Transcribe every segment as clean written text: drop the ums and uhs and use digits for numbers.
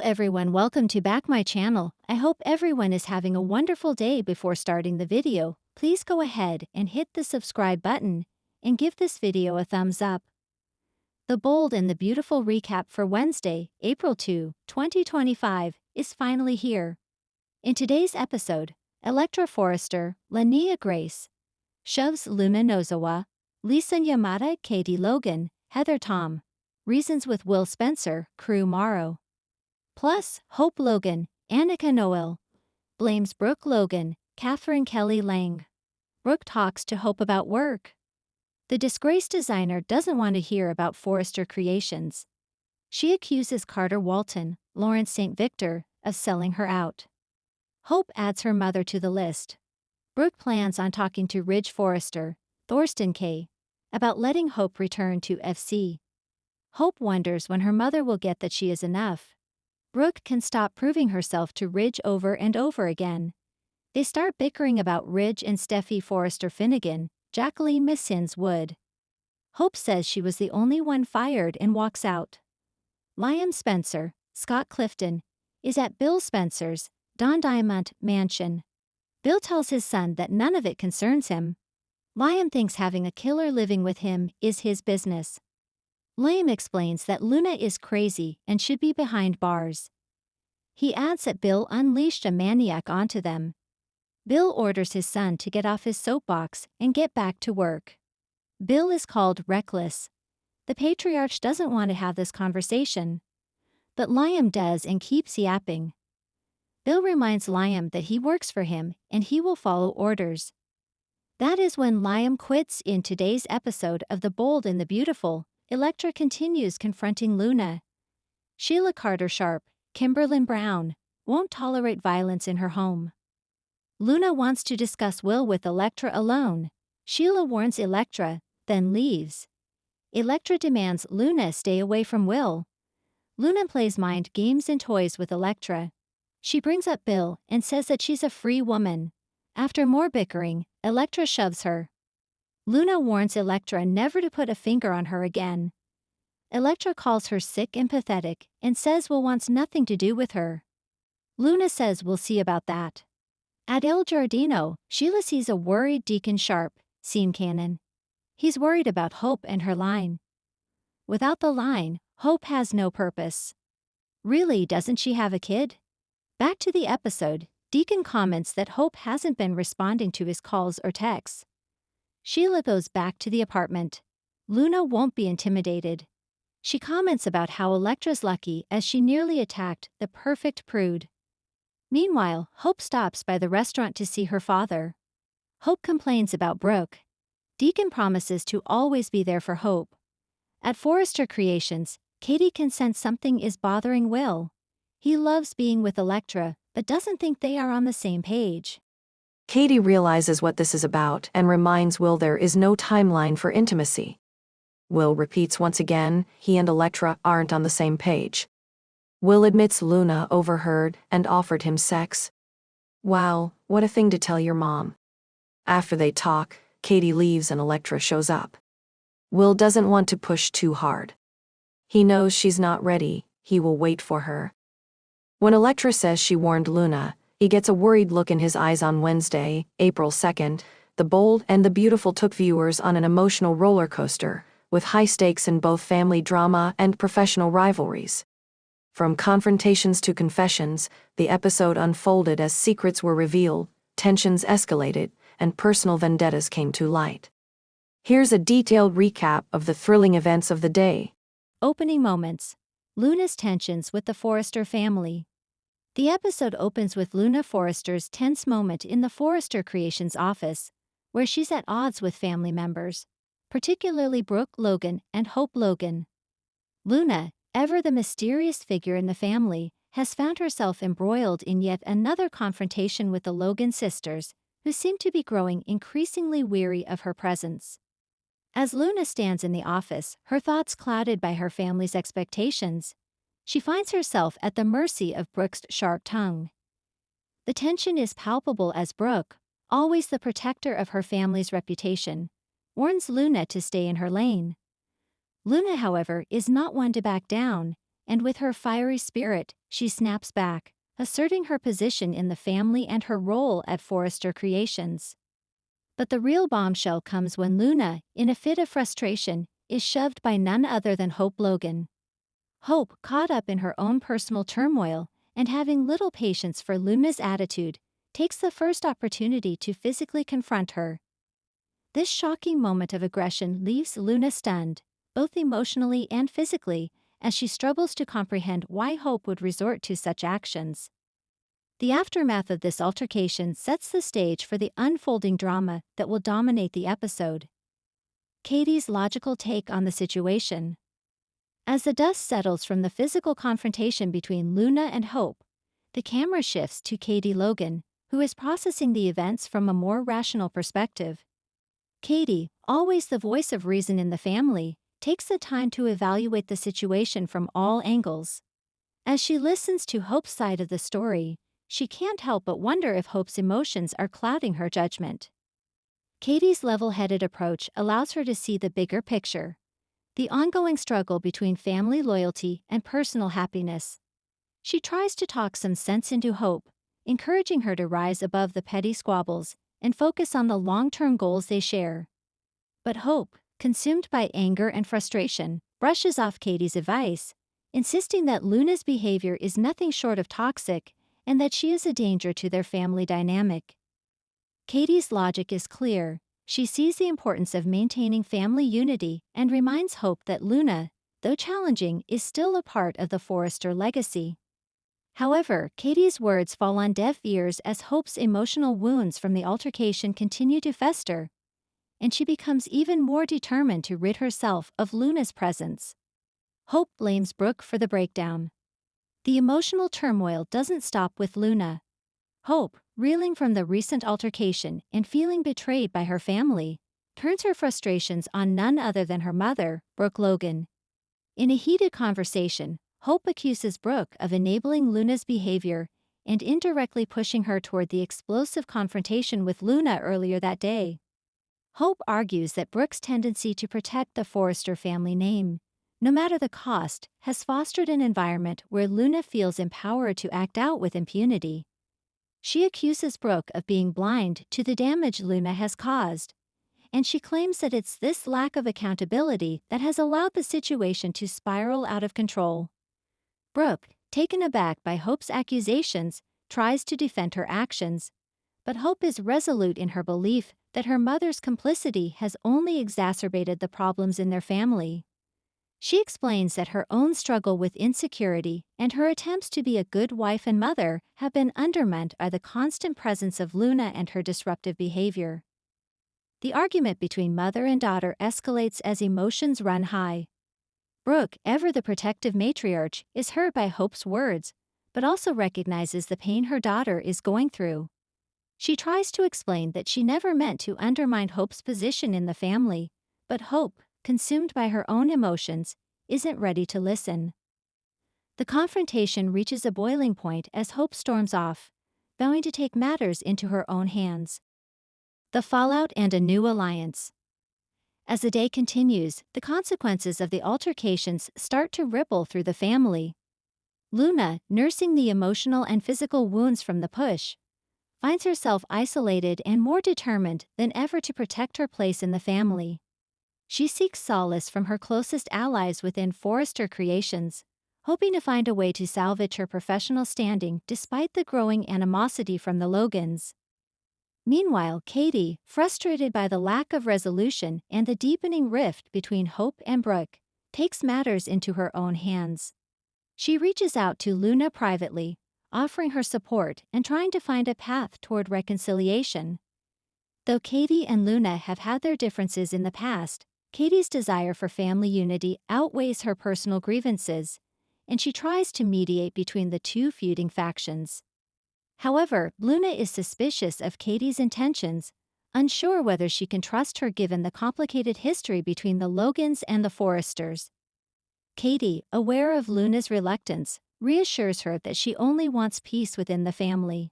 everyone, welcome to back my channel. I hope everyone is having a wonderful day. Before starting the video, please go ahead and hit the subscribe button and give this video a thumbs up. The bold and the beautiful recap for Wednesday, April 2, 2025 is finally here. In today's episode, Electra Forrester, Lania Grace, shoves Luna Nozawa, Lisa Yamada, Katie Logan, Heather Tom, reasons with Will Spencer, Crew Morrow. Plus, Hope Logan, Annika Noel, blames Brooke Logan, Catherine Kelly Lang. Brooke talks to Hope about work. The disgraced designer doesn't want to hear about Forrester Creations. She accuses Carter Walton, Lawrence St. Victor, of selling her out. Hope adds her mother to the list. Brooke plans on talking to Ridge Forrester, Thorsten K., about letting Hope return to FC. Hope wonders when her mother will get that she is enough. Brooke can stop proving herself to Ridge over and over again. They start bickering about Ridge and Steffi Forrester Finnegan, Jacqueline Missins Wood. Hope says she was the only one fired and walks out. Liam Spencer, Scott Clifton, is at Bill Spencer's, Don Diamond mansion. Bill tells his son that none of it concerns him. Liam thinks having a killer living with him is his business. Liam explains that Luna is crazy and should be behind bars. He adds that Bill unleashed a maniac onto them. Bill orders his son to get off his soapbox and get back to work. Bill is called reckless. The patriarch doesn't want to have this conversation. But Liam does and keeps yapping. Bill reminds Liam that he works for him and he will follow orders. That is when Liam quits. In today's episode of The Bold and the Beautiful, Electra continues confronting Luna. Sheila Carter Sharp, Kimberlyn Brown, won't tolerate violence in her home. Luna wants to discuss Will with Electra alone. Sheila warns Electra, then leaves. Electra demands Luna stay away from Will. Luna plays mind games and toys with Electra. She brings up Bill and says that she's a free woman. After more bickering, Electra shoves her. Luna warns Electra never to put a finger on her again. Electra calls her sick and pathetic and says Will wants nothing to do with her. Luna says we'll see about that. At Il Giardino, Sheila sees a worried Deacon Sharp, scene canon. He's worried about Hope and her line. Without the line, Hope has no purpose. Really, doesn't she have a kid? Back to the episode, Deacon comments that Hope hasn't been responding to his calls or texts. Sheila goes back to the apartment. Luna won't be intimidated. She comments about how Electra's lucky as she nearly attacked the perfect prude. Meanwhile, Hope stops by the restaurant to see her father. Hope complains about Brooke. Deacon promises to always be there for Hope. At Forrester Creations, Katie can sense something is bothering Will. He loves being with Electra, but doesn't think they are on the same page. Katie realizes what this is about and reminds Will there is no timeline for intimacy. Will repeats once again, he and Electra aren't on the same page. Will admits Luna overheard and offered him sex. Wow, what a thing to tell your mom. After they talk, Katie leaves and Electra shows up. Will doesn't want to push too hard. He knows she's not ready, he will wait for her. When Electra says she warned Luna, he gets a worried look in his eyes. On Wednesday, April 2nd, The Bold and the Beautiful took viewers on an emotional roller coaster, with high stakes in both family drama and professional rivalries. From confrontations to confessions, the episode unfolded as secrets were revealed, tensions escalated, and personal vendettas came to light. Here's a detailed recap of the thrilling events of the day. Opening moments. Luna's tensions with the Forrester family. The episode opens with Luna Forrester's tense moment in the Forrester Creations office, where she's at odds with family members, particularly Brooke Logan and Hope Logan. Luna, ever the mysterious figure in the family, has found herself embroiled in yet another confrontation with the Logan sisters, who seem to be growing increasingly weary of her presence. As Luna stands in the office, her thoughts clouded by her family's expectations, she finds herself at the mercy of Brooke's sharp tongue. The tension is palpable as Brooke, always the protector of her family's reputation, warns Luna to stay in her lane. Luna, however, is not one to back down, and with her fiery spirit, she snaps back, asserting her position in the family and her role at Forrester Creations. But the real bombshell comes when Luna, in a fit of frustration, is shoved by none other than Hope Logan. Hope, caught up in her own personal turmoil and having little patience for Luna's attitude, takes the first opportunity to physically confront her. This shocking moment of aggression leaves Luna stunned, both emotionally and physically, as she struggles to comprehend why Hope would resort to such actions. The aftermath of this altercation sets the stage for the unfolding drama that will dominate the episode. Katie's logical take on the situation. As the dust settles from the physical confrontation between Luna and Hope, the camera shifts to Katie Logan, who is processing the events from a more rational perspective. Katie, always the voice of reason in the family, takes the time to evaluate the situation from all angles. As she listens to Hope's side of the story, she can't help but wonder if Hope's emotions are clouding her judgment. Katie's level-headed approach allows her to see the bigger picture, the ongoing struggle between family loyalty and personal happiness. She tries to talk some sense into Hope, encouraging her to rise above the petty squabbles and focus on the long-term goals they share. But Hope, consumed by anger and frustration, brushes off Katie's advice, insisting that Luna's behavior is nothing short of toxic and that she is a danger to their family dynamic. Katie's logic is clear. She sees the importance of maintaining family unity and reminds Hope that Luna, though challenging, is still a part of the Forrester legacy. However, Katie's words fall on deaf ears as Hope's emotional wounds from the altercation continue to fester, and she becomes even more determined to rid herself of Luna's presence. Hope blames Brooke for the breakdown. The emotional turmoil doesn't stop with Luna. Hope, reeling from the recent altercation and feeling betrayed by her family, turns her frustrations on none other than her mother, Brooke Logan. In a heated conversation, Hope accuses Brooke of enabling Luna's behavior and indirectly pushing her toward the explosive confrontation with Luna earlier that day. Hope argues that Brooke's tendency to protect the Forrester family name, no matter the cost, has fostered an environment where Luna feels empowered to act out with impunity. She accuses Brooke of being blind to the damage Luna has caused, and she claims that it's this lack of accountability that has allowed the situation to spiral out of control. Brooke, taken aback by Hope's accusations, tries to defend her actions, but Hope is resolute in her belief that her mother's complicity has only exacerbated the problems in their family. She explains that her own struggle with insecurity and her attempts to be a good wife and mother have been undermined by the constant presence of Luna and her disruptive behavior. The argument between mother and daughter escalates as emotions run high. Brooke, ever the protective matriarch, is hurt by Hope's words, but also recognizes the pain her daughter is going through. She tries to explain that she never meant to undermine Hope's position in the family, but Hope, consumed by her own emotions, isn't ready to listen. The confrontation reaches a boiling point as Hope storms off, vowing to take matters into her own hands. The fallout and a new alliance. As the day continues, the consequences of the altercations start to ripple through the family. Luna, nursing the emotional and physical wounds from the push, finds herself isolated and more determined than ever to protect her place in the family. She seeks solace from her closest allies within Forrester Creations, hoping to find a way to salvage her professional standing despite the growing animosity from the Logans. Meanwhile, Katie, frustrated by the lack of resolution and the deepening rift between Hope and Brooke, takes matters into her own hands. She reaches out to Luna privately, offering her support and trying to find a path toward reconciliation. Though Katie and Luna have had their differences in the past, Katie's desire for family unity outweighs her personal grievances, and she tries to mediate between the two feuding factions. However, Luna is suspicious of Katie's intentions, unsure whether she can trust her given the complicated history between the Logans and the Forresters. Katie, aware of Luna's reluctance, reassures her that she only wants peace within the family.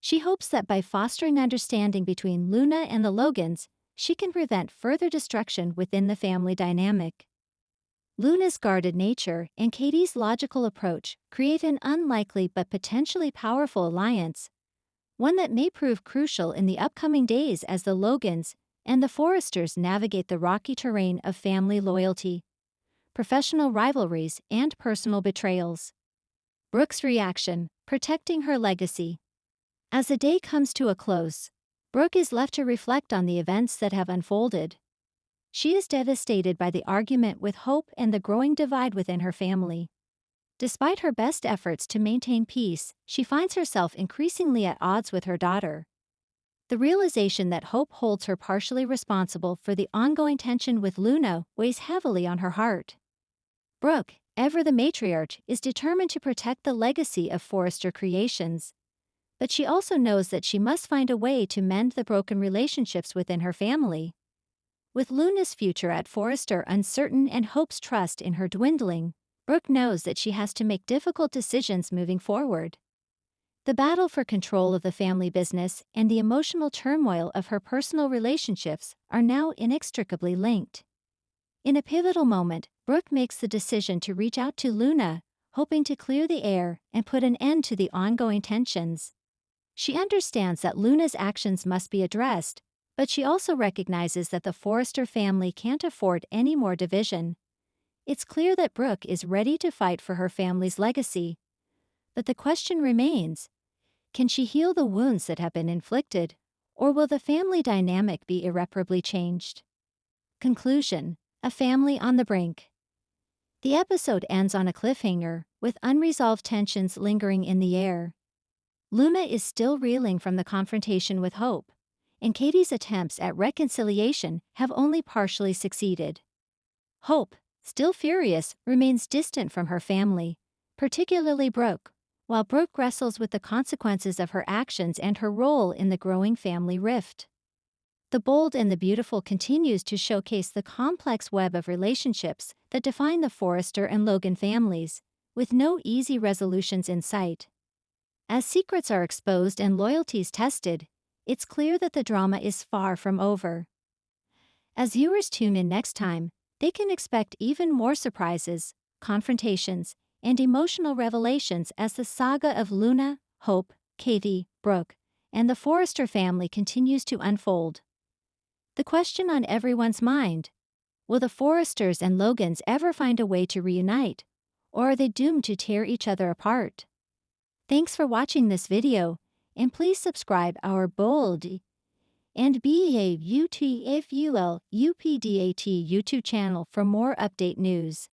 She hopes that by fostering understanding between Luna and the Logans, she can prevent further destruction within the family dynamic. Luna's guarded nature and Katie's logical approach create an unlikely but potentially powerful alliance, one that may prove crucial in the upcoming days as the Logans and the Forresters navigate the rocky terrain of family loyalty, professional rivalries, and personal betrayals. Brooke's reaction, protecting her legacy. As the day comes to a close, Brooke is left to reflect on the events that have unfolded. She is devastated by the argument with Hope and the growing divide within her family. Despite her best efforts to maintain peace, she finds herself increasingly at odds with her daughter. The realization that Hope holds her partially responsible for the ongoing tension with Luna weighs heavily on her heart. Brooke, ever the matriarch, is determined to protect the legacy of Forrester Creations. But she also knows that she must find a way to mend the broken relationships within her family. With Luna's future at Forrester uncertain and Hope's trust in her dwindling, Brooke knows that she has to make difficult decisions moving forward. The battle for control of the family business and the emotional turmoil of her personal relationships are now inextricably linked. In a pivotal moment, Brooke makes the decision to reach out to Luna, hoping to clear the air and put an end to the ongoing tensions. She understands that Luna's actions must be addressed, but she also recognizes that the Forrester family can't afford any more division. It's clear that Brooke is ready to fight for her family's legacy. But the question remains, can she heal the wounds that have been inflicted, or will the family dynamic be irreparably changed? Conclusion: a family on the brink. The episode ends on a cliffhanger, with unresolved tensions lingering in the air. Luna is still reeling from the confrontation with Hope, and Katie's attempts at reconciliation have only partially succeeded. Hope, still furious, remains distant from her family, particularly Brooke, while Brooke wrestles with the consequences of her actions and her role in the growing family rift. The Bold and the Beautiful continues to showcase the complex web of relationships that define the Forrester and Logan families, with no easy resolutions in sight. As secrets are exposed and loyalties tested, it's clear that the drama is far from over. As viewers tune in next time, they can expect even more surprises, confrontations, and emotional revelations as the saga of Luna, Hope, Katie, Brooke, and the Forrester family continues to unfold. The question on everyone's mind: will the Forresters and Logans ever find a way to reunite, or are they doomed to tear each other apart? Thanks for watching this video, and please subscribe our Bold and BAUTFUL UPDAT YouTube channel for more update news.